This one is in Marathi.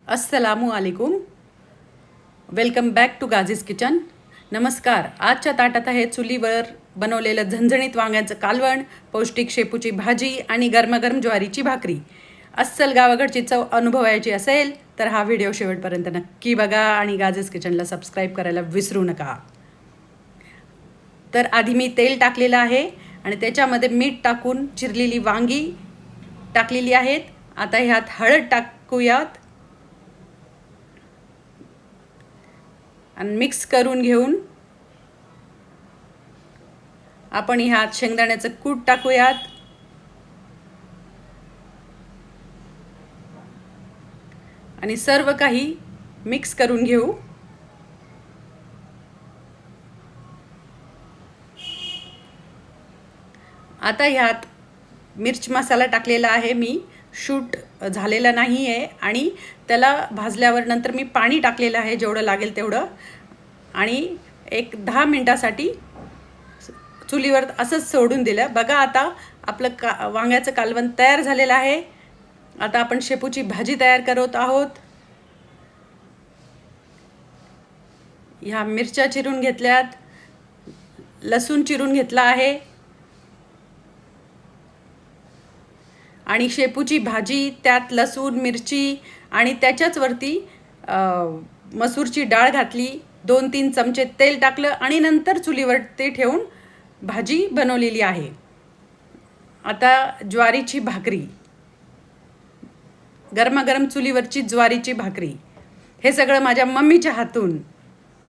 अस्सलामु अलैकुम. Welcome back to Ghazi's kitchen. नमस्कार. आजच्या ताटात आहे चुलीवर बनवलेलं झणझणीत वांग्याचं कालवण, पौष्टिक शेपूची भाजी आणि गरमागरम ज्वारीची भाकरी. अस्सल गावाकडची चव अनुभवायची असेल तर हा व्हिडिओ शेवटपर्यंत नक्की बघा आणि गाझीज किचनला सबस्क्राईब करायला विसरू नका. तर आधी मी तेल टाकलेलं आहे आणि त्याच्यामध्ये मीठ टाकून चिरलेली वांगी टाकलेली आहेत. आता ह्यात हळद टाकूयात आणि मिक्स करून घेऊन आपण ह्यात शेंगदाण्याचं कूट टाकूयात आणि सर्व काही मिक्स करून घेऊ. आता ह्यात मिर्च मसाला टाकलेला आहे. मी शूट झालेला नाही आहे आणि त्याला भाजल्यावर नंतर मी पाणी टाकलेलं आहे जेवढं लागेल तेवढं आणि एक 10 मिनिटासाठी चुलीवर असंच सोडून दिलं. बघा आता आपलं वांग्याचं कालवण तयार झालेलं आहे. आता आपण शेपूची भाजी तयार करत आहोत. ह्या मिरच्या चिरून घेतल्यात, लसूण चिरून घेतला आहे आणि शेपूची भाजी त्यात लसूण मिरची आणि त्याच्याच वरती मसूरची डाळ घातली. 2-3 चमचे तेल टाकलं आणि नंतर चुलीवर ते ठेवून भाजी बनवलेली आहे. आता ज्वारीची भाकरी, गरमागरम चुलीवरची ज्वारीची भाकरी, हे सगळं माझ्या मम्मीच्या हातून